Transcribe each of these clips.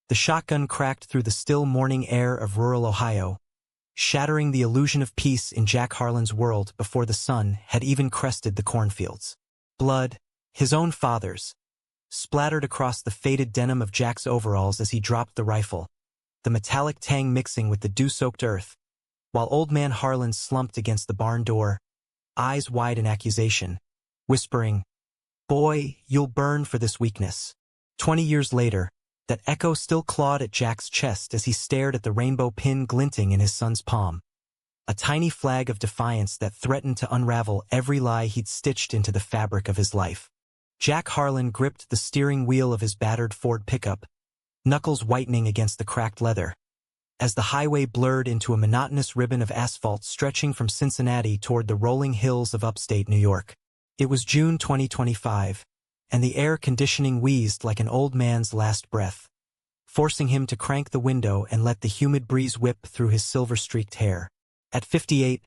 The shotgun cracked through the still morning air of rural Ohio, shattering the illusion of peace in Jack Harlan's world before the sun had even crested the cornfields. Blood, his own father's, splattered across the faded denim of Jack's overalls as he dropped the rifle, the metallic tang mixing with the dew-soaked earth, while Old Man Harlan slumped against the barn door, eyes wide in accusation, whispering, "Boy, you'll burn for this weakness." 20 years later, that echo still clawed at Jack's chest as he stared at the rainbow pin glinting in his son's palm, a tiny flag of defiance that threatened to unravel every lie he'd stitched into the fabric of his life. Jack Harlan gripped the steering wheel of his battered Ford pickup, knuckles whitening against the cracked leather, as the highway blurred into a monotonous ribbon of asphalt stretching from Cincinnati toward the rolling hills of upstate New York. It was June 2025, and the air conditioning wheezed like an old man's last breath, forcing him to crank the window and let the humid breeze whip through his silver-streaked hair. At 58,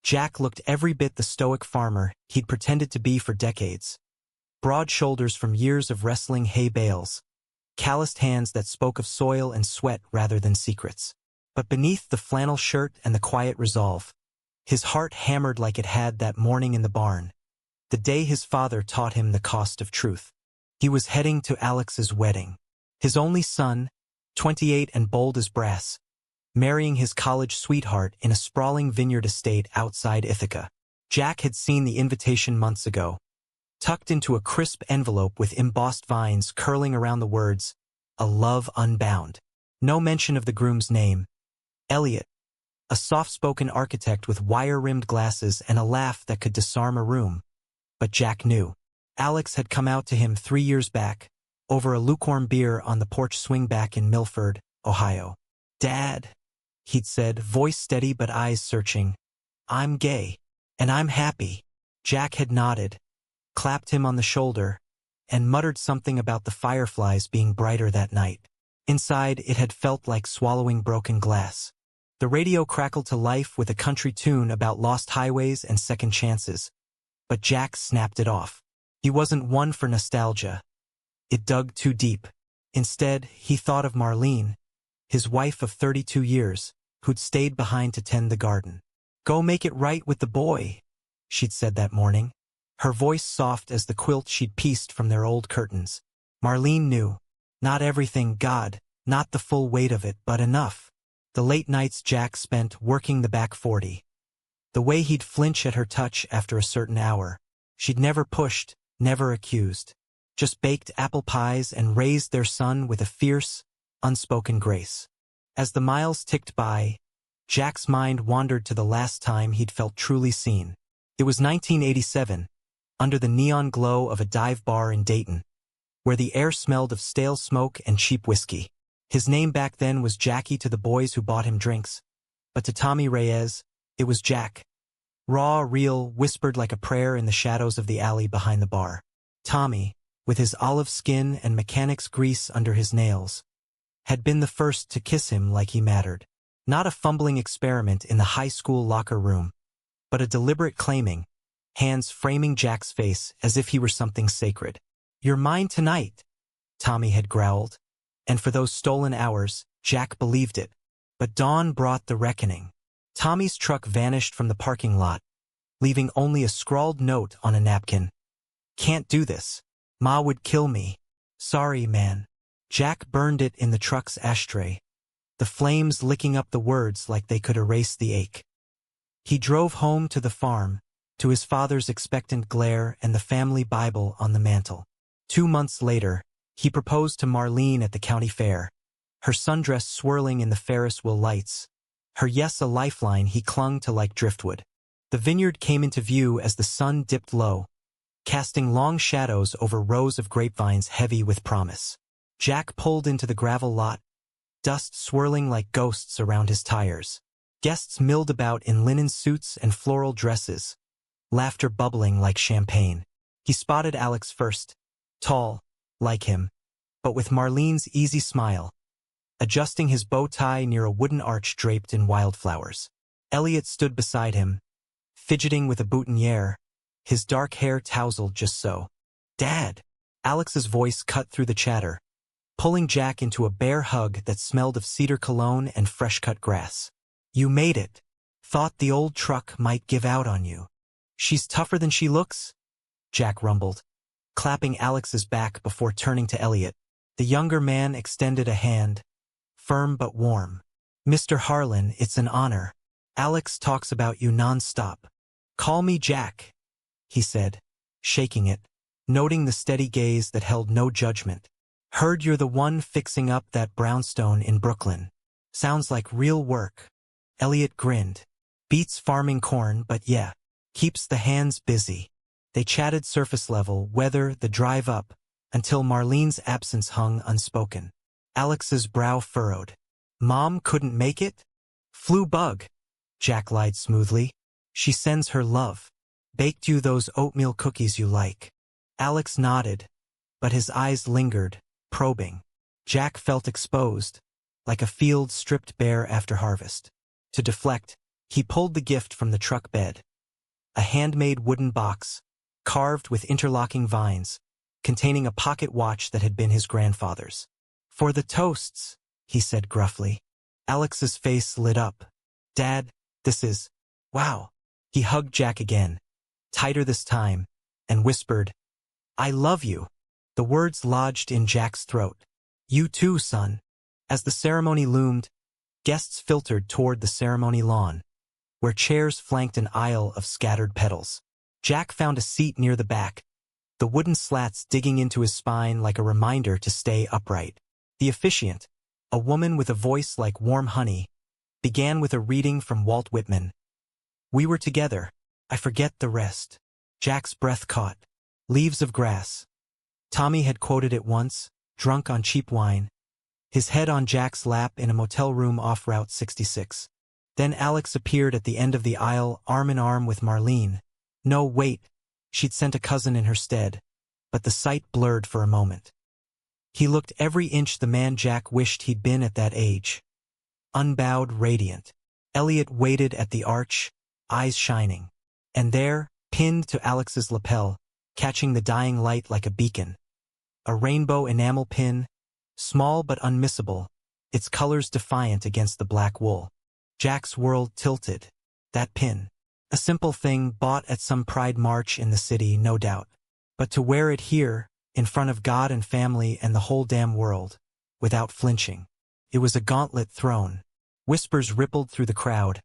Jack looked every bit the stoic farmer he'd pretended to be for decades. Broad shoulders from years of wrestling hay bales, calloused hands that spoke of soil and sweat rather than secrets. But beneath the flannel shirt and the quiet resolve, his heart hammered like it had that morning in the barn, the day his father taught him the cost of truth. He was heading to Alex's wedding. His only son, 28 and bold as brass, marrying his college sweetheart in a sprawling vineyard estate outside Ithaca. Jack had seen the invitation months ago, tucked into a crisp envelope with embossed vines curling around the words, "A love unbound." No mention of the groom's name, Elliot, a soft-spoken architect with wire-rimmed glasses and a laugh that could disarm a room. But Jack knew. Alex had come out to him 3 years back, over a lukewarm beer on the porch swingback in Milford, Ohio. "Dad," he'd said, voice steady but eyes searching, "I'm gay, and I'm happy." Jack had nodded, clapped him on the shoulder, and muttered something about the fireflies being brighter that night. Inside, it had felt like swallowing broken glass. The radio crackled to life with a country tune about lost highways and second chances. But Jack snapped it off. He wasn't one for nostalgia. It dug too deep. Instead, he thought of Marlene, his wife of 32 years, who'd stayed behind to tend the garden. "Go make it right with the boy," she'd said that morning, her voice soft as the quilt she'd pieced from their old curtains. Marlene knew. Not everything, God, not the full weight of it, but enough. The late nights Jack spent working the back 40. The way he'd flinch at her touch after a certain hour. She'd never pushed, never accused. Just baked apple pies and raised their son with a fierce, unspoken grace. As the miles ticked by, Jack's mind wandered to the last time he'd felt truly seen. It was 1987, under the neon glow of a dive bar in Dayton, where the air smelled of stale smoke and cheap whiskey. His name back then was Jackie to the boys who bought him drinks, but to Tommy Reyes, it was Jack. Raw, real, whispered like a prayer in the shadows of the alley behind the bar. Tommy, with his olive skin and mechanic's grease under his nails, had been the first to kiss him like he mattered. Not a fumbling experiment in the high school locker room, but a deliberate claiming, hands framing Jack's face as if he were something sacred. "You're mine tonight," Tommy had growled, and for those stolen hours, Jack believed it. But dawn brought the reckoning. Tommy's truck vanished from the parking lot, leaving only a scrawled note on a napkin. "Can't do this. Ma would kill me. Sorry, man." Jack burned it in the truck's ashtray, the flames licking up the words like they could erase the ache. He drove home to the farm, to his father's expectant glare and the family Bible on the mantel. 2 months later, he proposed to Marlene at the county fair, her sundress swirling in the Ferris wheel lights, her yes a lifeline he clung to like driftwood. The vineyard came into view as the sun dipped low, casting long shadows over rows of grapevines heavy with promise. Jack pulled into the gravel lot, dust swirling like ghosts around his tires. Guests milled about in linen suits and floral dresses, laughter bubbling like champagne. He spotted Alex first, tall, like him, but with Marlene's easy smile, adjusting his bow tie near a wooden arch draped in wildflowers. Elliot stood beside him, fidgeting with a boutonniere, his dark hair tousled just so. "Dad!" Alex's voice cut through the chatter, pulling Jack into a bear hug that smelled of cedar cologne and fresh-cut grass. "You made it. Thought the old truck might give out on you." "She's tougher than she looks?" Jack rumbled, clapping Alex's back before turning to Elliot. The younger man extended a hand, firm but warm. "Mr. Harlan, it's an honor. Alex talks about you non-stop." "Call me Jack," he said, shaking it, noting the steady gaze that held no judgment. "Heard you're the one fixing up that brownstone in Brooklyn. Sounds like real work." Elliot grinned. "Beats farming corn, but yeah, keeps the hands busy." They chatted surface level, weather, the drive up, until Marlene's absence hung unspoken. Alex's brow furrowed. "Mom couldn't make it?" "Flu bug," Jack lied smoothly. "She sends her love. Baked you those oatmeal cookies you like." Alex nodded, but his eyes lingered, probing. Jack felt exposed, like a field stripped bare after harvest. To deflect, he pulled the gift from the truck bed. A handmade wooden box, carved with interlocking vines, containing a pocket watch that had been his grandfather's. "For the toasts," he said gruffly. Alex's face lit up. "Dad, this is... wow." He hugged Jack again, tighter this time, and whispered, "I love you." The words lodged in Jack's throat. "You too, son." As the ceremony loomed, guests filtered toward the ceremony lawn, where chairs flanked an aisle of scattered petals. Jack found a seat near the back, the wooden slats digging into his spine like a reminder to stay upright. The officiant, a woman with a voice like warm honey, began with a reading from Walt Whitman. "We were together. I forget the rest." Jack's breath caught. "Leaves of grass." Tommy had quoted it once, drunk on cheap wine, his head on Jack's lap in a motel room off Route 66. Then Alex appeared at the end of the aisle, arm in arm with Marlene. No, wait, she'd sent a cousin in her stead, but the sight blurred for a moment. He looked every inch the man Jack wished he'd been at that age. Unbowed, radiant. Elliot waited at the arch, eyes shining. And there, pinned to Alex's lapel, catching the dying light like a beacon. A rainbow enamel pin, small but unmissable, its colors defiant against the black wool. Jack's world tilted. That pin. A simple thing bought at some pride march in the city, no doubt. But to wear it here, in front of God and family and the whole damn world, without flinching. It was a gauntlet thrown. Whispers rippled through the crowd.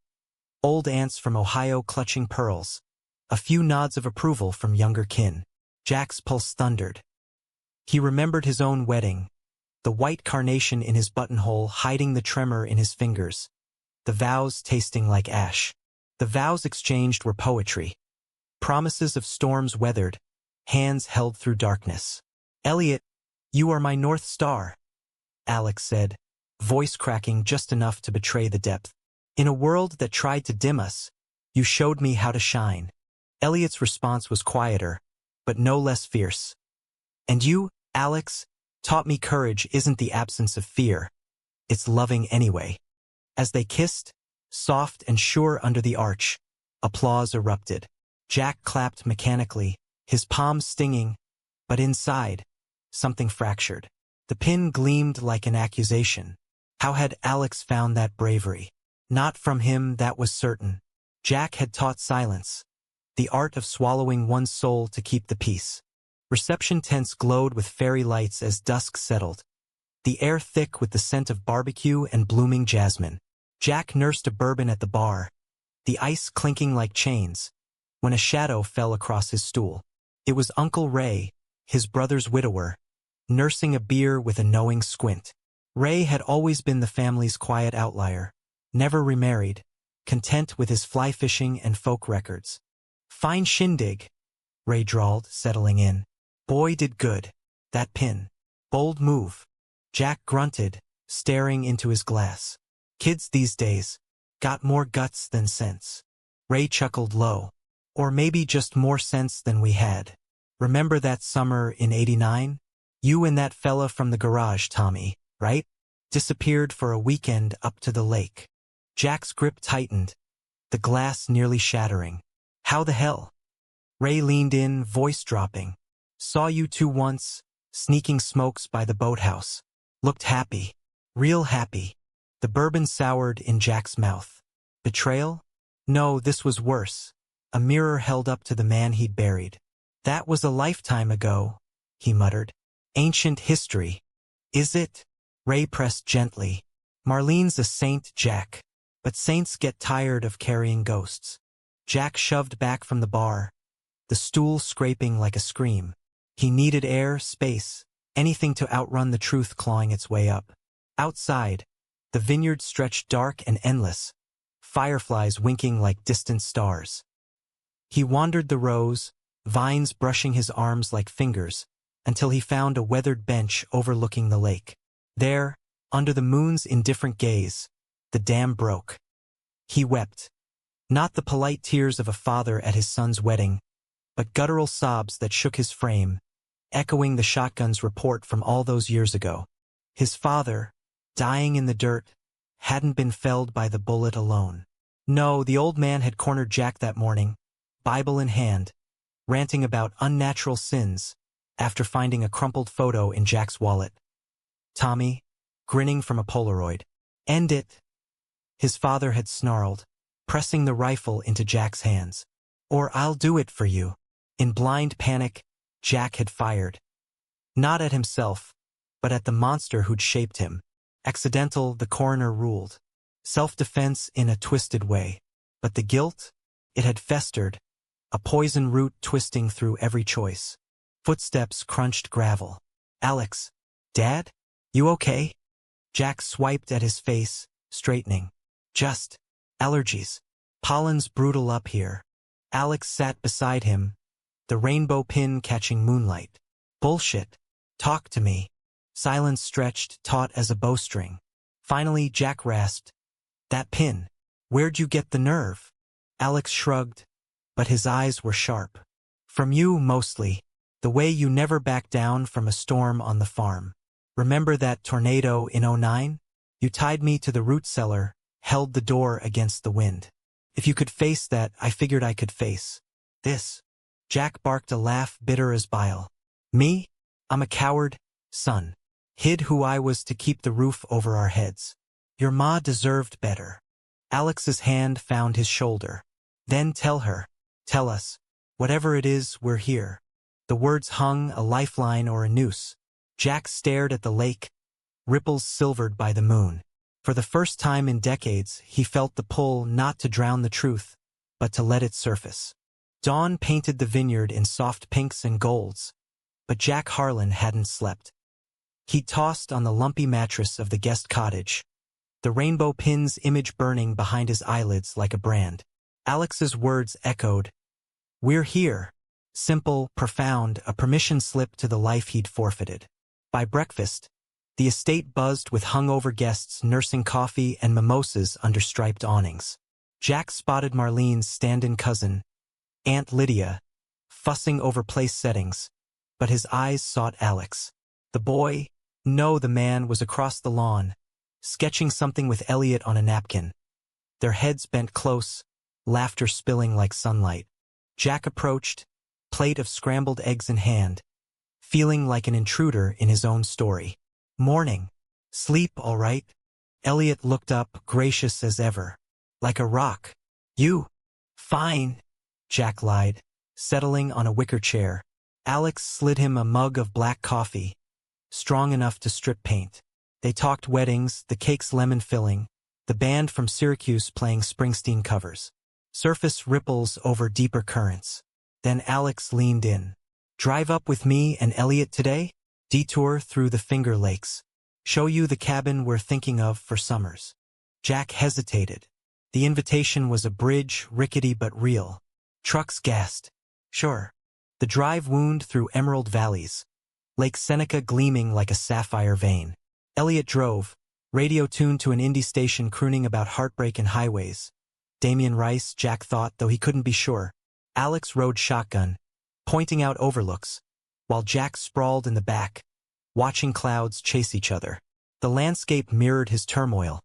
Old aunts from Ohio clutching pearls. A few nods of approval from younger kin. Jack's pulse thundered. He remembered his own wedding, the white carnation in his buttonhole hiding the tremor in his fingers, the vows tasting like ash. The vows exchanged were poetry. Promises of storms weathered, hands held through darkness. "Elliot, you are my North Star," Alex said, voice cracking just enough to betray the depth. "In a world that tried to dim us, you showed me how to shine." Elliot's response was quieter, but no less fierce. "And you, Alex, taught me courage isn't the absence of fear. It's loving anyway." As they kissed, soft and sure under the arch, applause erupted. Jack clapped mechanically, his palms stinging, but inside, something fractured. The pin gleamed like an accusation. How had Alex found that bravery? Not from him, that was certain. Jack had taught silence, the art of swallowing one's soul to keep the peace. Reception tents glowed with fairy lights as dusk settled, the air thick with the scent of barbecue and blooming jasmine. Jack nursed a bourbon at the bar, the ice clinking like chains, when a shadow fell across his stool. It was Uncle Ray, his brother's widower, nursing a beer with a knowing squint. Ray had always been the family's quiet outlier, never remarried, content with his fly fishing and folk records. "Fine shindig," Ray drawled, settling in. "Boy did good. That pin. Bold move." Jack grunted, staring into his glass. "Kids these days got more guts than sense." Ray chuckled low. "Or maybe just more sense than we had. Remember that summer in '89? You and that fella from the garage, Tommy, right? Disappeared for a weekend up to the lake." Jack's grip tightened, the glass nearly shattering. "How the hell?" Ray leaned in, voice dropping. "Saw you two once, sneaking smokes by the boathouse. looked happy. Real happy. The bourbon soured in Jack's mouth. Betrayal? No, this was worse. A mirror held up to the man he'd buried. That was a lifetime ago, he muttered. Ancient history. Is it? Ray pressed gently. Marlene's a saint, Jack. But saints get tired of carrying ghosts. Jack shoved back from the bar, the stool scraping like a scream. He needed air, space, anything to outrun the truth clawing its way up. Outside, the vineyard stretched dark and endless, fireflies winking like distant stars. He wandered the rows, vines brushing his arms like fingers, until he found a weathered bench overlooking the lake. There, under the moon's indifferent gaze, the dam broke. He wept. Not the polite tears of a father at his son's wedding, but guttural sobs that shook his frame, echoing the shotgun's report from all those years ago. His father, dying in the dirt, hadn't been felled by the bullet alone. No, the old man had cornered Jack that morning, Bible in hand, ranting about unnatural sins, after finding a crumpled photo in Jack's wallet. Tommy, grinning from a Polaroid. End it, his father had snarled, pressing the rifle into Jack's hands. Or I'll do it for you. In blind panic, Jack had fired. Not at himself, but at the monster who'd shaped him. Accidental, the coroner ruled. Self-defense in a twisted way. But the guilt? It had festered, a poison root twisting through every choice. Footsteps crunched gravel. Alex. Dad? You okay? Jack swiped at his face, straightening. Just allergies. Pollen's brutal up here. Alex sat beside him, the rainbow pin catching moonlight. Bullshit. Talk to me. Silence stretched, taut as a bowstring. Finally, Jack rasped. That pin. Where'd you get the nerve? Alex shrugged, but his eyes were sharp. From you, mostly. The way you never backed down from a storm on the farm. Remember that tornado in '09? You tied me to the root cellar, held the door against the wind. If you could face that, I figured I could face this. Jack barked a laugh bitter as bile. Me? I'm a coward, son. Hid who I was to keep the roof over our heads. Your ma deserved better. Alex's hand found his shoulder. Then tell her. Tell us. Whatever it is, we're here. The words hung, a lifeline or a noose. Jack stared at the lake, ripples silvered by the moon. For the first time in decades, he felt the pull not to drown the truth, but to let it surface. Dawn painted the vineyard in soft pinks and golds, but Jack Harlan hadn't slept. He tossed on the lumpy mattress of the guest cottage, the rainbow pin's image burning behind his eyelids like a brand. Alex's words echoed. We're here. Simple, profound, a permission slip to the life he'd forfeited. By breakfast, the estate buzzed with hungover guests nursing coffee and mimosas under striped awnings. Jack spotted Marlene's stand-in cousin, Aunt Lydia, fussing over place settings, but his eyes sought Alex. The boy, no, the man, was across the lawn, sketching something with Elliot on a napkin. Their heads bent close, laughter spilling like sunlight. Jack approached, plate of scrambled eggs in hand, feeling like an intruder in his own story. Morning. Sleep all right? Elliot looked up, gracious as ever. Like a rock. You? Fine, Jack lied, settling on a wicker chair. Alex slid him a mug of black coffee, strong enough to strip paint. They talked weddings, the cake's lemon filling, the band from Syracuse playing Springsteen covers. Surface ripples over deeper currents. Then Alex leaned in. Drive up with me and Elliot today? Detour through the Finger Lakes. Show you the cabin we're thinking of for summers. Jack hesitated. The invitation was a bridge, rickety but real. Trucks gassed. Sure. The drive wound through emerald valleys, Lake Seneca gleaming like a sapphire vein. Elliot drove, radio tuned to an indie station crooning about heartbreak and highways. Damien Rice, Jack thought, though he couldn't be sure. Alex rode shotgun, pointing out overlooks, while Jack sprawled in the back, watching clouds chase each other. The landscape mirrored his turmoil,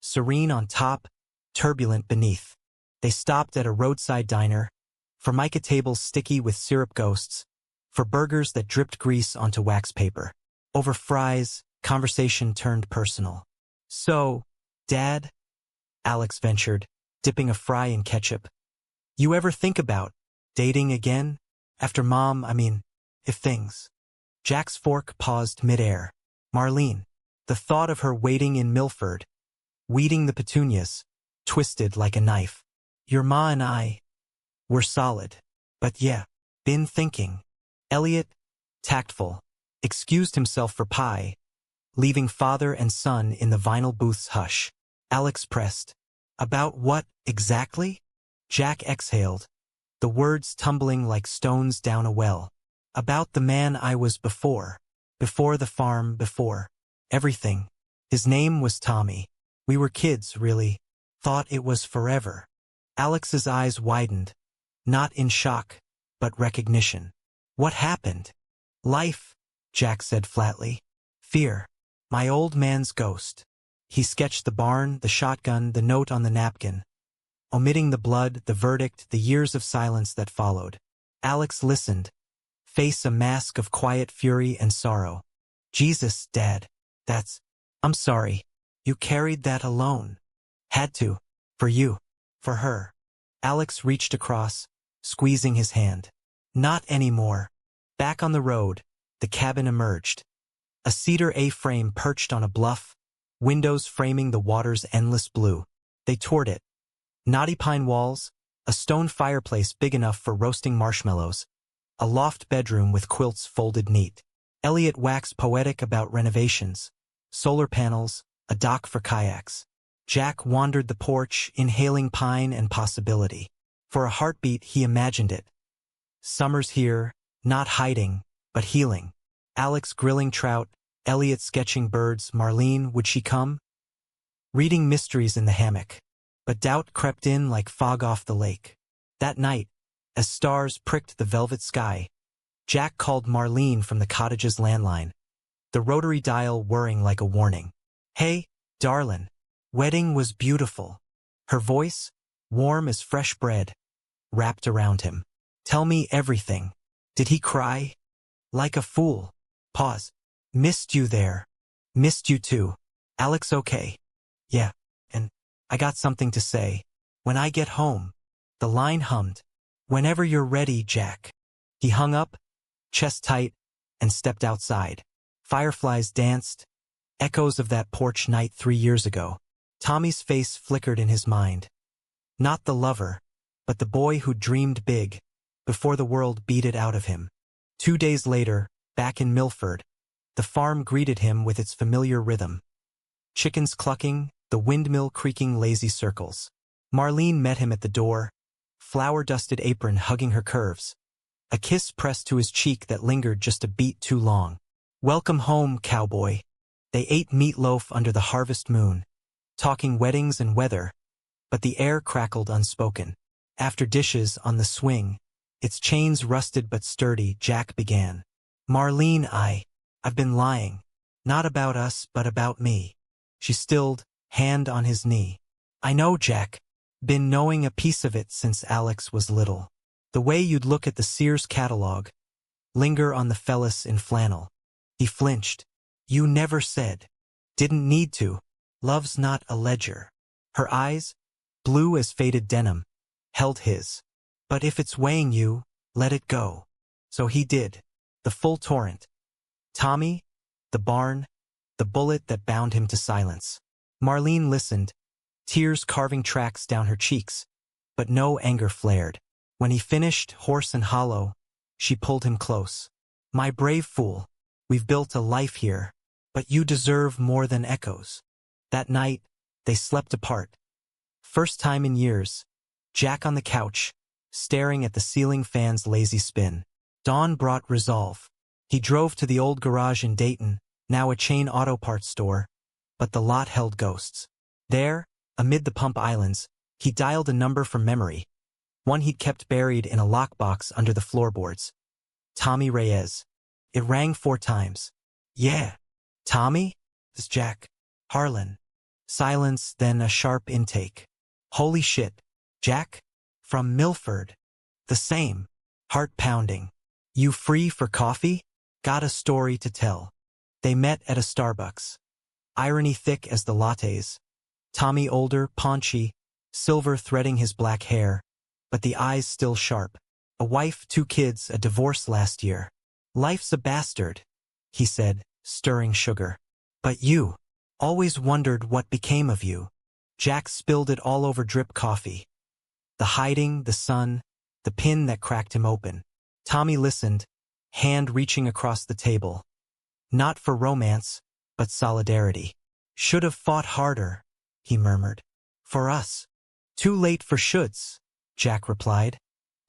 serene on top, turbulent beneath. They stopped at a roadside diner, formica tables sticky with syrup ghosts, for burgers that dripped grease onto wax paper. Over fries, Conversation turned personal. "So, Dad," Alex ventured, dipping a fry in ketchup, "you ever think about dating again? After Mom, if things—" Jack's fork paused midair. Marlene, the thought of her waiting in Milford, weeding the petunias, twisted like a knife. "Your ma and I, we're solid. But yeah, been thinking." Elliot, tactful, excused himself for pie, leaving father and son in the vinyl booth's hush. Alex pressed. "About what, exactly?" Jack exhaled, the words tumbling like stones down a well. "About the man I was before. Before the farm, before everything. His name was Tommy. We were kids, really. Thought it was forever." Alex's eyes widened, not in shock, but recognition. "What happened?" "Life," Jack said flatly. "Fear. My old man's ghost." He sketched the barn, the shotgun, the note on the napkin, omitting the blood, the verdict, the years of silence that followed. Alex listened, face a mask of quiet fury and sorrow. "Jesus, Dad. I'm sorry. You carried that alone." "Had to. For you. For her." Alex reached across, squeezing his hand. "Not anymore." Back on the road, the cabin emerged. A cedar A-frame perched on a bluff, windows framing the water's endless blue. They toured it. Knotty pine walls, a stone fireplace big enough for roasting marshmallows, a loft bedroom with quilts folded neat. Elliot waxed poetic about renovations, solar panels, a dock for kayaks. Jack wandered the porch, inhaling pine and possibility. For a heartbeat, he imagined it. Summers here, not hiding, but healing. Alex grilling trout, Elliot sketching birds. Marlene, would she come? Reading mysteries in the hammock. But doubt crept in like fog off the lake. That night, as stars pricked the velvet sky, Jack called Marlene from the cottage's landline, the rotary dial whirring like a warning. "Hey, darlin'. Wedding was beautiful." Her voice, warm as fresh bread, wrapped around him. "Tell me everything. Did he cry?" "Like a fool." Pause. "Missed you there." "Missed you too." "Alex okay?" "Yeah, and I got something to say. When I get home." The line hummed. "Whenever you're ready, Jack." He hung up, chest tight, and stepped outside. Fireflies danced, echoes of that porch night 3 years ago. Tommy's face flickered in his mind. Not the lover, but the boy who dreamed big, before the world beat it out of him. 2 days later, back in Milford, the farm greeted him with its familiar rhythm. Chickens clucking, the windmill creaking lazy circles. Marlene met him at the door, flour-dusted apron hugging her curves, a kiss pressed to his cheek that lingered just a beat too long. "Welcome home, cowboy." They ate meatloaf under the harvest moon, talking weddings and weather, but the air crackled unspoken. After dishes on the swing, its chains rusted but sturdy, Jack began. "Marlene, I've been lying. Not about us, but about me." She stilled, hand on his knee. "I know, Jack. Been knowing a piece of it since Alex was little. The way you'd look at the Sears catalog, linger on the Fellas in flannel." He flinched. "You never said." "Didn't need to. Love's not a ledger." Her eyes, blue as faded denim, held his. "But if it's weighing you, let it go." So he did. The full torrent. Tommy, the barn, the bullet that bound him to silence. Marlene listened, tears carving tracks down her cheeks, but no anger flared. When he finished, hoarse and hollow, she pulled him close. "My brave fool, we've built a life here, but you deserve more than echoes." That night, they slept apart. First time in years, Jack on the couch, staring at the ceiling fan's lazy spin. Dawn brought resolve. He drove to the old garage in Dayton, now a chain auto parts store, but the lot held ghosts. There, amid the pump islands, he dialed a number from memory, one he'd kept buried in a lockbox under the floorboards. Tommy Reyes. It rang 4 times. "Yeah. Tommy? This Jack. Harlan." Silence, then a sharp intake. "Holy shit. Jack? From Milford." "The same." Heart pounding. "You free for coffee? Got a story to tell." They met at a Starbucks. Irony thick as the lattes. Tommy older, paunchy, silver threading his black hair, but the eyes still sharp. A wife, 2 kids, a divorce last year. Life's a bastard, he said, stirring sugar. But you. Always wondered what became of you. Jack spilled it all over drip coffee. The hiding, the sun, the pin that cracked him open. Tommy listened, hand reaching across the table. Not for romance, but solidarity. Should have fought harder, he murmured. For us. Too late for shoulds, Jack replied.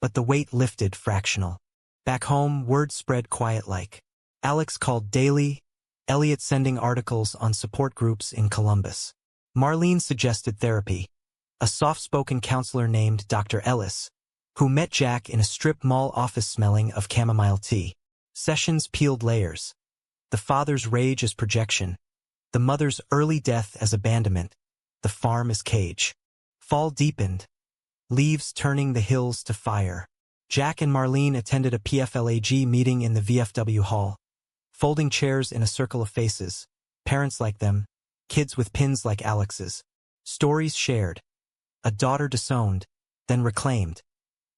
But the weight lifted fractional. Back home, word spread quiet like. Alex called daily, Elliot sending articles on support groups in Columbus. Marlene suggested therapy. A soft-spoken counselor named Dr. Ellis, who met Jack in a strip mall office smelling of chamomile tea. Sessions peeled layers. The father's rage as projection. The mother's early death as abandonment. The farm as cage. Fall deepened. Leaves turning the hills to fire. Jack and Marlene attended a PFLAG meeting in the VFW hall. Folding chairs in a circle of faces. Parents like them. Kids with pins like Alex's. Stories shared. A daughter disowned, then reclaimed.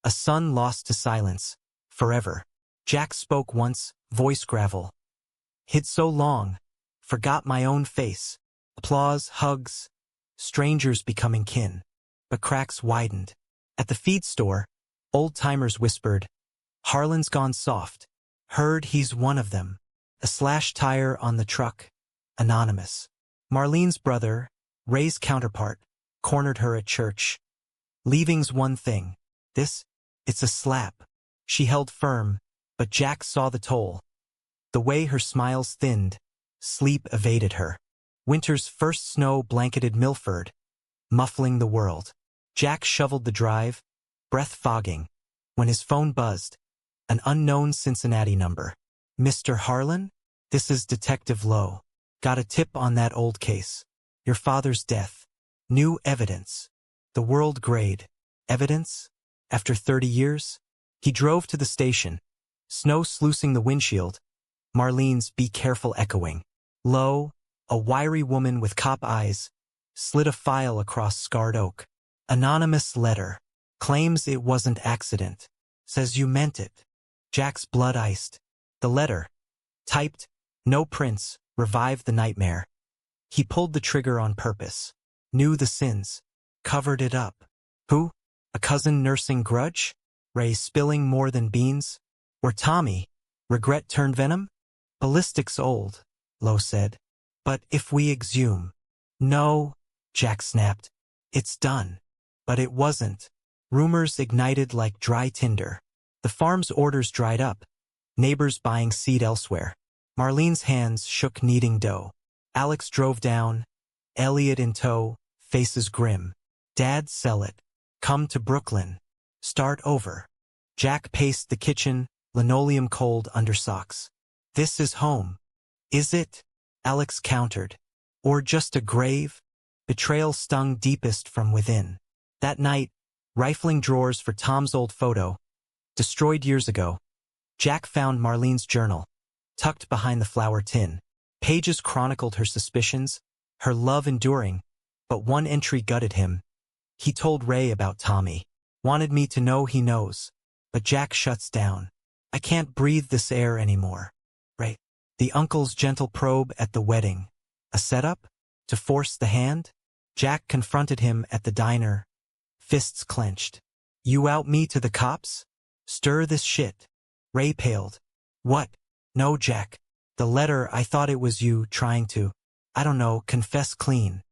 A son lost to silence. Forever. Jack spoke once, voice gravel. Hid so long. Forgot my own face. Applause, hugs. Strangers becoming kin. But cracks widened. At the feed store, old-timers whispered, Harlan's gone soft. Heard he's one of them. A slashed tire on the truck. Anonymous. Marlene's brother, Ray's counterpart, cornered her at church. Leaving's one thing. It's a slap. She held firm, but Jack saw the toll. The way her smiles thinned, sleep evaded her. Winter's first snow blanketed Milford, muffling the world. Jack shoveled the drive, breath fogging, when his phone buzzed. An unknown Cincinnati number. Mr. Harlan? This is Detective Lowe. Got a tip on that old case. Your father's death. New evidence. The world grayed. Evidence? After 30 years? He drove to the station. Snow sluicing the windshield. Marlene's "Be careful" echoing. Lowe, a wiry woman with cop eyes, slid a file across scarred oak. Anonymous letter. Claims it wasn't accident. Says you meant it. Jack's blood iced. The letter. Typed, no prints, revived the nightmare. He pulled the trigger on purpose. Knew the sins. Covered it up. Who? A cousin nursing grudge? Ray spilling more than beans? Or Tommy? Regret turned venom? Ballistics old, Lowe said. But if we exhume. No, Jack snapped. It's done. But it wasn't. Rumors ignited like dry tinder. The farm's orders dried up. Neighbors buying seed elsewhere. Marlene's hands shook kneading dough. Alex drove down. Elliot in tow, faces grim. Dad, sell it. Come to Brooklyn. Start over. Jack paced the kitchen, linoleum cold under socks. This is home. Is it? Alex countered. Or just a grave? Betrayal stung deepest from within. That night, rifling drawers for Tom's old photo, destroyed years ago, Jack found Marlene's journal, tucked behind the flour tin. Pages chronicled her suspicions, her love enduring, but one entry gutted him. He told Ray about Tommy. Wanted me to know he knows. But Jack shuts down. I can't breathe this air anymore. Ray. The uncle's gentle probe at the wedding. A setup? To force the hand? Jack confronted him at the diner. Fists clenched. You out me to the cops? Stir this shit. Ray paled. What? No, Jack. The letter, I thought it was you trying to, I don't know, confess clean.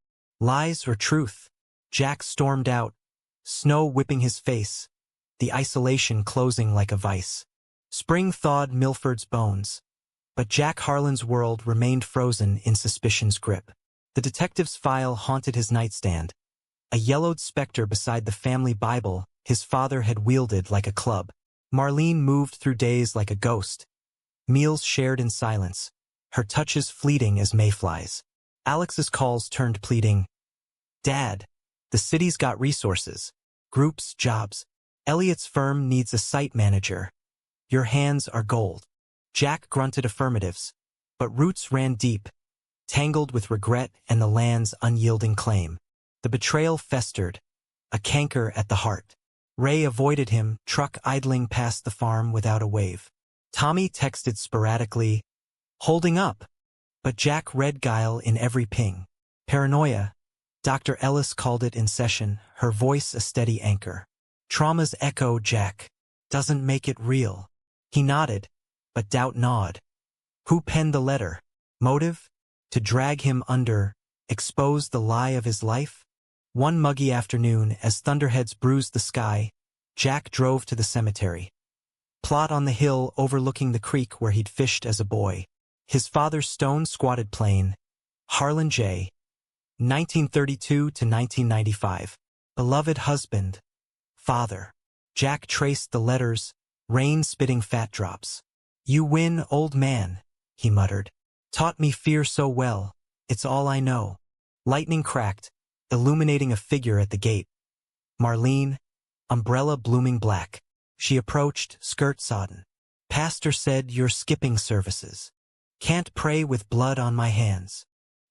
Lies or truth? Jack stormed out, snow whipping his face, the isolation closing like a vice. Spring thawed Milford's bones, but Jack Harlan's world remained frozen in suspicion's grip. The detective's file haunted his nightstand, a yellowed specter beside the family Bible his father had wielded like a club. Marlene moved through days like a ghost, meals shared in silence, her touches fleeting as mayflies. Alex's calls turned pleading. Dad, the city's got resources, groups, jobs. Elliot's firm needs a site manager. Your hands are gold. Jack grunted affirmatives, but roots ran deep, tangled with regret and the land's unyielding claim. The betrayal festered, a canker at the heart. Ray avoided him, truck idling past the farm without a wave. Tommy texted sporadically, holding up, but Jack read guile in every ping. Paranoia, Dr. Ellis called it in session, her voice a steady anchor. Trauma's echo, Jack. Doesn't make it real. He nodded, but doubt gnawed. Who penned the letter? Motive? To drag him under, expose the lie of his life? One muggy afternoon, as thunderheads bruised the sky, Jack drove to the cemetery. Plot on the hill overlooking the creek where he'd fished as a boy. His father's stone-squatted plane, Harlan J. 1932 to 1995. Beloved husband. Father. Jack traced the letters, rain-spitting fat drops. You win, old man, he muttered. Taught me fear so well, it's all I know. Lightning cracked, illuminating a figure at the gate. Marlene, umbrella blooming black. She approached, skirt sodden. Pastor said you're skipping services. Can't pray with blood on my hands.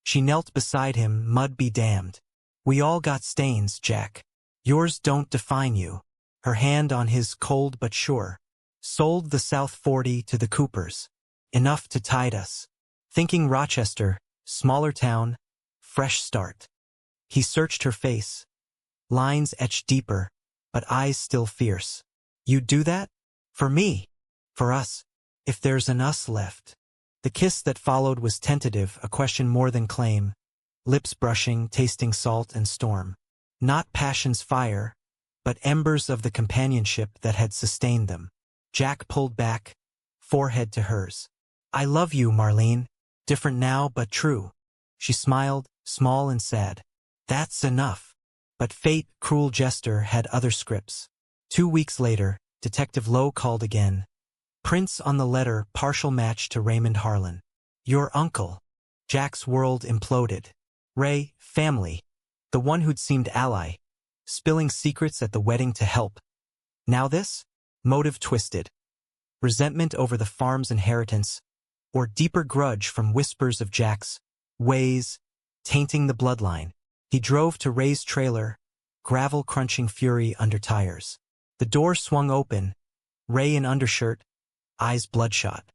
She knelt beside him, mud be damned. We all got stains, Jack. Yours don't define you. Her hand on his, cold but sure. Sold the South 40 to the Coopers. Enough to tide us. Thinking Rochester, smaller town, fresh start. He searched her face. Lines etched deeper, but eyes still fierce. You'd do that? For me. For us. If there's an us left. The kiss that followed was tentative, a question more than claim. Lips brushing, tasting salt and storm. Not passion's fire, but embers of the companionship that had sustained them. Jack pulled back, forehead to hers. I love you, Marlene. Different now, but true. She smiled, small and sad. That's enough. But fate, cruel jester, had other scripts. 2 weeks later, Detective Lowe called again. Prints on the letter, partial match to Raymond Harlan. Your uncle. Jack's world imploded. Ray, family. The one who'd seemed ally. Spilling secrets at the wedding to help. Now this? Motive twisted. Resentment over the farm's inheritance, or deeper grudge from whispers of Jack's ways, tainting the bloodline. He drove to Ray's trailer, gravel crunching fury under tires. The door swung open, Ray in undershirt, eyes bloodshot.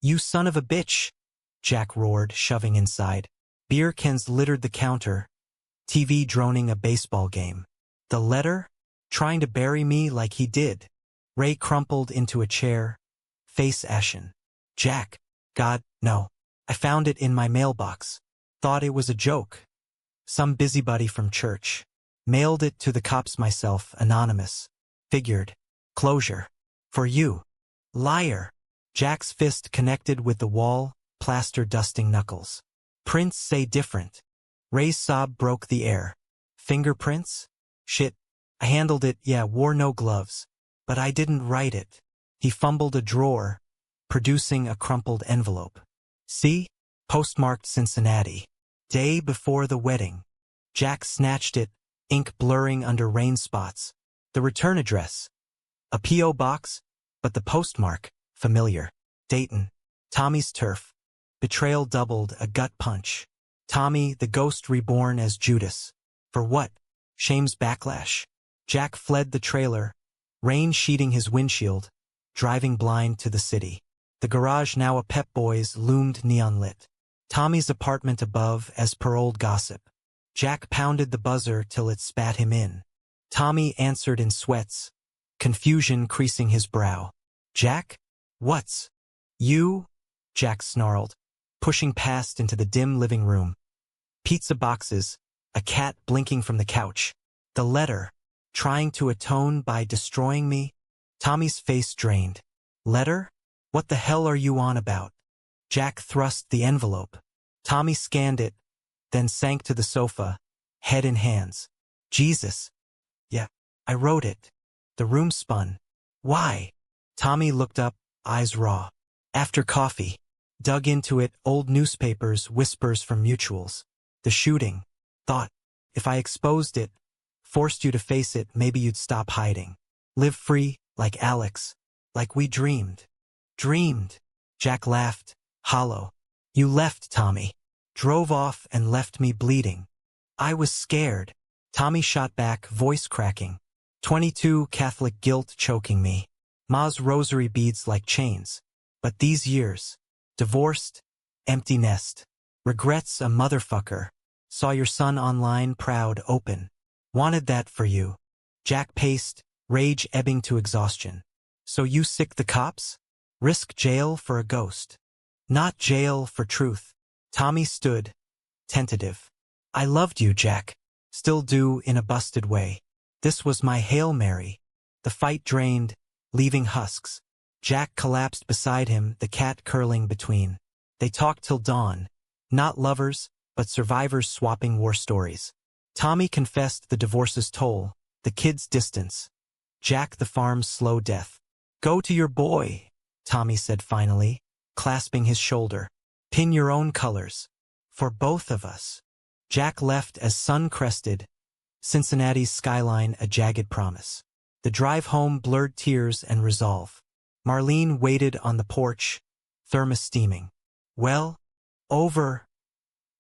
You son of a bitch, Jack roared, shoving inside. Beer cans littered the counter, TV droning a baseball game. The letter? Trying to bury me like he did. Ray crumpled into a chair, face ashen. Jack, God, no. I found it in my mailbox. Thought it was a joke. Some busybody from church. Mailed it to the cops myself, anonymous. Figured. Closure. For you. Liar. Jack's fist connected with the wall, plaster dusting knuckles. Prints say different. Ray's sob broke the air. Fingerprints? Shit. I handled it, yeah, wore no gloves. But I didn't write it. He fumbled a drawer, producing a crumpled envelope. See? Postmarked Cincinnati. Day before the wedding. Jack snatched it, ink blurring under rain spots. The return address. A P.O. box, but the postmark, familiar. Dayton. Tommy's turf. Betrayal doubled, a gut punch. Tommy, the ghost reborn as Judas. For what? Shame's backlash. Jack fled the trailer, rain sheeting his windshield, driving blind to the city. The garage, now a Pep Boys, loomed neon-lit. Tommy's apartment above, as per old gossip. Jack pounded the buzzer till it spat him in. Tommy answered in sweats, confusion creasing his brow. Jack? What's? You? Jack snarled, pushing past into the dim living room. Pizza boxes, a cat blinking from the couch. The letter, trying to atone by destroying me. Tommy's face drained. Letter? What the hell are you on about? Jack thrust the envelope. Tommy scanned it, then sank to the sofa, head in hands. Jesus. Yeah, I wrote it. The room spun. Why? Tommy looked up, eyes raw. After coffee. Dug into it, old newspapers, whispers from mutuals. The shooting. Thought, if I exposed it, forced you to face it, maybe you'd stop hiding. Live free, like Alex. Like we dreamed. Dreamed. Jack laughed, hollow. You left, Tommy. Drove off and left me bleeding. I was scared. Tommy shot back, voice cracking. 22, Catholic guilt choking me. Ma's rosary beads like chains. But these years. Divorced. Empty nest. Regrets a motherfucker. Saw your son online, proud, open. Wanted that for you. Jack paced, rage ebbing to exhaustion. So you sick the cops? Risk jail for a ghost. Not jail for truth. Tommy stood, tentative. I loved you, Jack. Still do in a busted way. This was my Hail Mary. The fight drained, leaving husks. Jack collapsed beside him, the cat curling between. They talked till dawn. Not lovers, but survivors swapping war stories. Tommy confessed the divorce's toll, the kids' distance. Jack the farm's slow death. Go to your boy, Tommy said finally, clasping his shoulder. Pin your own colors. For both of us. Jack left as sun crested, Cincinnati's skyline a jagged promise. The drive home blurred tears and resolve. Marlene waited on the porch, thermos steaming. Well, over,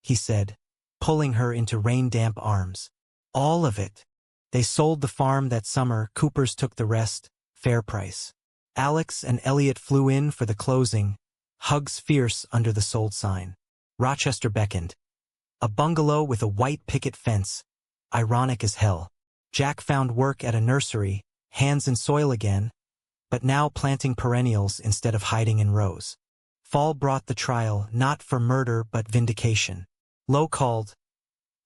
he said, pulling her into rain-damp arms. All of it. They sold the farm that summer, Coopers took the rest, fair price. Alex and Elliot flew in for the closing, hugs fierce under the sold sign. Rochester beckoned. A bungalow with a white picket fence, ironic as hell. Jack found work at a nursery, hands in soil again, but now planting perennials instead of hiding in rows. Fall brought the trial, not for murder but vindication. Lowe called.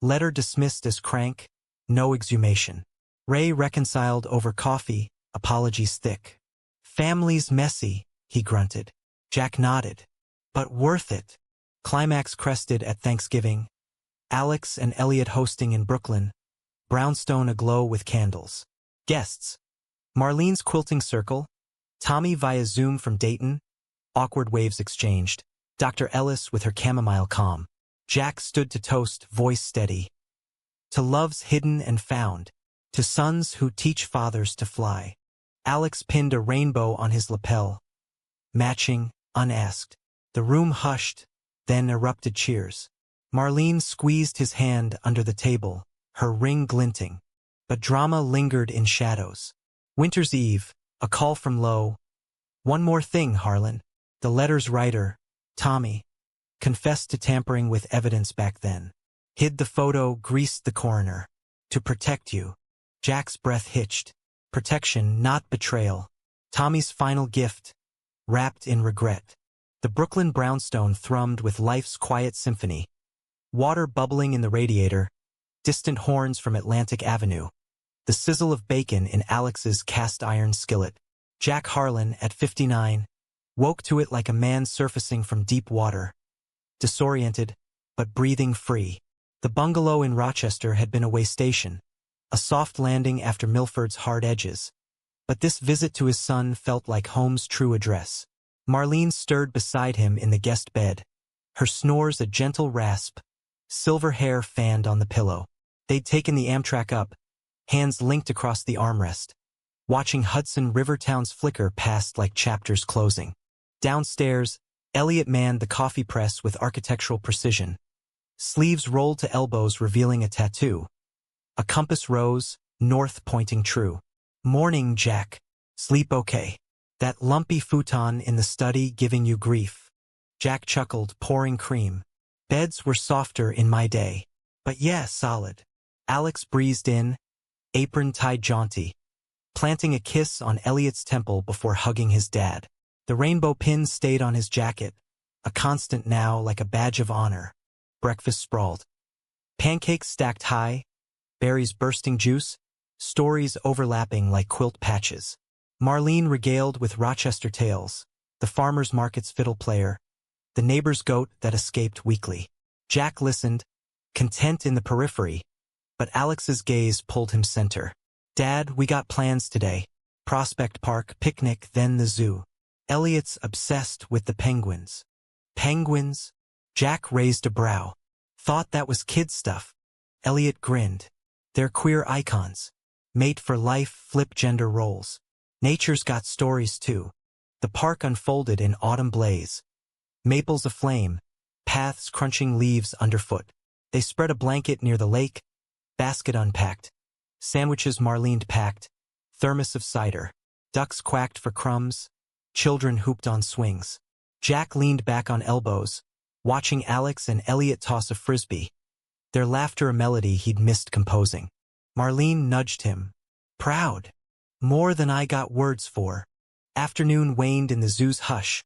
Letter dismissed as crank, no exhumation. Ray reconciled over coffee, apologies thick. Family's messy, he grunted. Jack nodded. But worth it. Climax crested at Thanksgiving. Alex and Elliot hosting in Brooklyn. Brownstone aglow with candles. Guests. Marlene's quilting circle. Tommy via Zoom from Dayton. Awkward waves exchanged. Dr. Ellis with her chamomile calm. Jack stood to toast, voice steady. To loves hidden and found. To sons who teach fathers to fly. Alex pinned a rainbow on his lapel. Matching, unasked. The room hushed, then erupted cheers. Marlene squeezed his hand under the table, her ring glinting. But drama lingered in shadows. Winter's Eve, a call from Lowe. One more thing, Harlan. The letter's writer, Tommy, confessed to tampering with evidence back then. Hid the photo, greased the coroner. To protect you. Jack's breath hitched. Protection, not betrayal. Tommy's final gift, wrapped in regret. The Brooklyn brownstone thrummed with life's quiet symphony. Water bubbling in the radiator, distant horns from Atlantic Avenue. The sizzle of bacon in Alex's cast-iron skillet. Jack Harlan, at 59, woke to it like a man surfacing from deep water. Disoriented, but breathing free. The bungalow in Rochester had been a way station. A soft landing after Milford's hard edges. But this visit to his son felt like home's true address. Marlene stirred beside him in the guest bed. Her snores a gentle rasp. Silver hair fanned on the pillow. They'd taken the Amtrak up, hands linked across the armrest. Watching Hudson River towns flicker past like chapters closing. Downstairs, Elliot manned the coffee press with architectural precision. Sleeves rolled to elbows revealing a tattoo. A compass rose, north pointing true. Morning, Jack. Sleep okay. That lumpy futon in the study giving you grief. Jack chuckled, pouring cream. Beds were softer in my day. But yeah, solid. Alex breezed in, apron tied jaunty. Planting a kiss on Elliot's temple before hugging his dad. The rainbow pins stayed on his jacket, a constant now like a badge of honor. Breakfast sprawled. Pancakes stacked high, berries bursting juice, stories overlapping like quilt patches. Marlene regaled with Rochester tales, the farmer's market's fiddle player, the neighbor's goat that escaped weekly. Jack listened, content in the periphery, but Alex's gaze pulled him center. Dad, we got plans today. Prospect Park, picnic, then the zoo. Elliot's obsessed with the penguins. Penguins? Jack raised a brow. Thought that was kid stuff. Elliot grinned. They're queer icons. Mate for life, flip gender roles. Nature's got stories too. The park unfolded in autumn blaze. Maples aflame, paths crunching leaves underfoot. They spread a blanket near the lake, basket unpacked. Sandwiches Marlene packed, thermos of cider. Ducks quacked for crumbs, children hooped on swings. Jack leaned back on elbows, watching Alex and Elliot toss a frisbee, their laughter a melody he'd missed composing. Marlene nudged him. Proud. More than I got words for. Afternoon waned in the zoo's hush,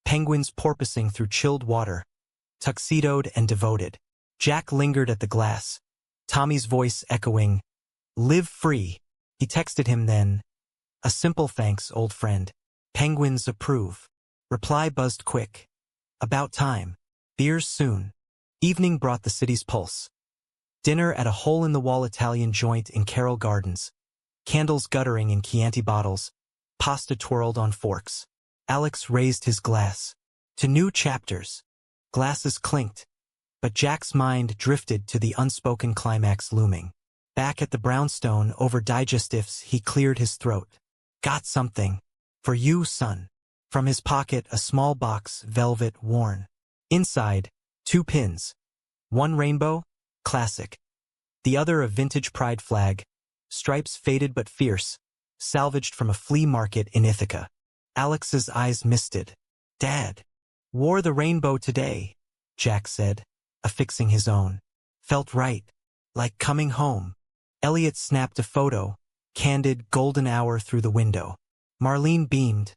penguins porpoising through chilled water, tuxedoed and devoted. Jack lingered at the glass, Tommy's voice echoing, "Live free." He texted him then, "A simple thanks, old friend. Penguins approve." Reply buzzed quick. "About time. Beers soon." Evening brought the city's pulse. Dinner at a hole-in-the-wall Italian joint in Carroll Gardens. Candles guttering in Chianti bottles, pasta twirled on forks. Alex raised his glass. To new chapters. Glasses clinked, but Jack's mind drifted to the unspoken climax looming. Back at the brownstone over digestives, he cleared his throat. "Got something. For you, son." From his pocket, a small box, velvet worn. Inside, 2 pins. One rainbow, classic. The other a vintage pride flag, stripes faded but fierce, salvaged from a flea market in Ithaca. Alex's eyes misted. "Dad wore the rainbow today," Jack said, affixing his own. "Felt right. Like coming home." Elliot snapped a photo, candid golden hour through the window. Marlene beamed,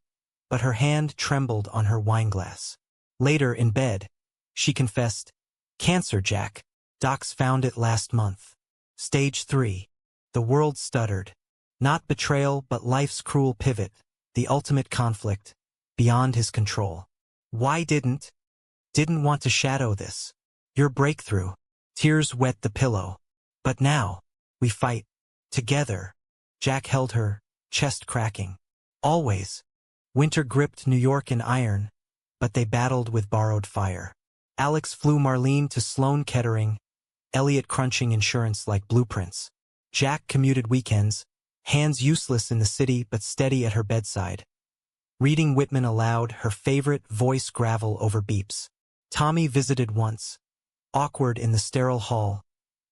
but her hand trembled on her wineglass. Later, in bed, she confessed, "Cancer, Jack. Docs found it last month. Stage 3. The world stuttered. Not betrayal, but life's cruel pivot, the ultimate conflict, beyond his control. Why didn't want to shadow this. Your breakthrough." Tears wet the pillow. "But now, we fight. Together." Jack held her, chest cracking. "Always." Winter gripped New York in iron, but they battled with borrowed fire. Alex flew Marlene to Sloan Kettering, Elliot crunching insurance like blueprints. Jack commuted weekends, hands useless in the city but steady at her bedside. Reading Whitman aloud, her favorite, voice gravel over beeps. Tommy visited once, awkward in the sterile hall,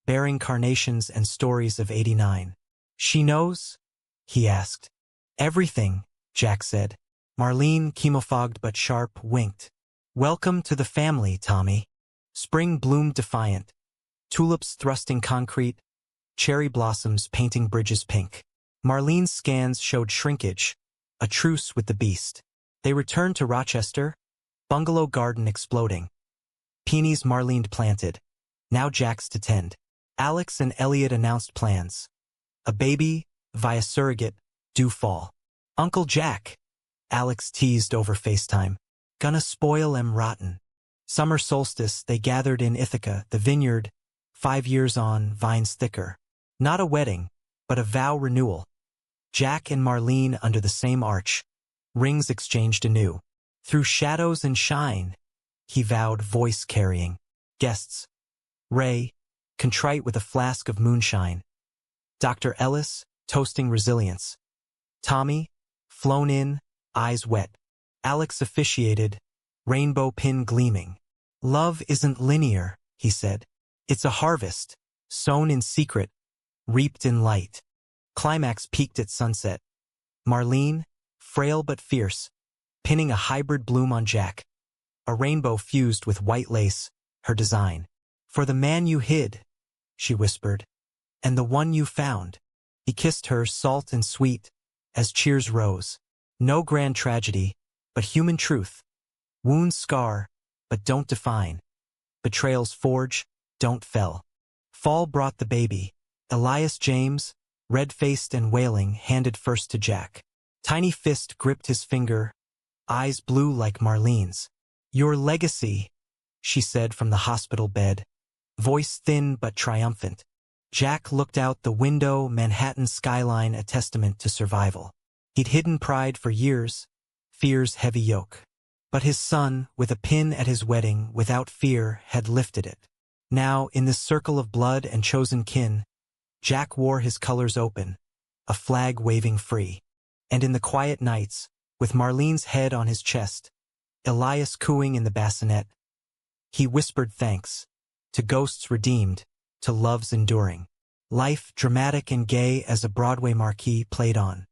bearing carnations and stories of '89. "She knows?" he asked. "Everything," Jack said. Marlene, chemofogged but sharp, winked. "Welcome to the family, Tommy." Spring bloomed defiant, tulips thrusting concrete, cherry blossoms painting bridges pink. Marlene's scans showed shrinkage, a truce with the beast. They returned to Rochester, bungalow garden exploding. Peonies Marlene planted, now Jack's to tend. Alex and Elliot announced plans. A baby, via surrogate, due fall. "Uncle Jack," Alex teased over FaceTime. "Gonna spoil 'em rotten." Summer solstice, they gathered in Ithaca, the vineyard, 5 years on, vines thicker. Not a wedding, but a vow renewal. Jack and Marlene under the same arch, rings exchanged anew. "Through shadows and shine," he vowed, voice carrying. Guests. Ray, contrite with a flask of moonshine. Dr. Ellis, toasting resilience. Tommy, flown in, eyes wet. Alex officiated, rainbow pin gleaming. "Love isn't linear," he said. "It's a harvest, sown in secret, reaped in light." Climax peaked at sunset. Marlene, frail but fierce, pinning a hybrid bloom on Jack. A rainbow fused with white lace, her design. "For the man you hid," she whispered, "and the one you found." He kissed her, salt and sweet, as cheers rose. No grand tragedy, but human truth. Wounds scar, but don't define. Betrayals forge, don't fell. Fall brought the baby. Elias James, red-faced and wailing, handed first to Jack. Tiny fist gripped his finger, eyes blue like Marlene's. "Your legacy," she said from the hospital bed, voice thin but triumphant. Jack looked out the window, Manhattan skyline a testament to survival. He'd hidden pride for years, fear's heavy yoke. But his son, with a pin at his wedding, without fear, had lifted it. Now, in this circle of blood and chosen kin, Jack wore his colors open, a flag waving free. And in the quiet nights, with Marlene's head on his chest, Elias cooing in the bassinet, He whispered thanks. To ghosts redeemed, to loves enduring. Life dramatic and gay as a Broadway marquee played on.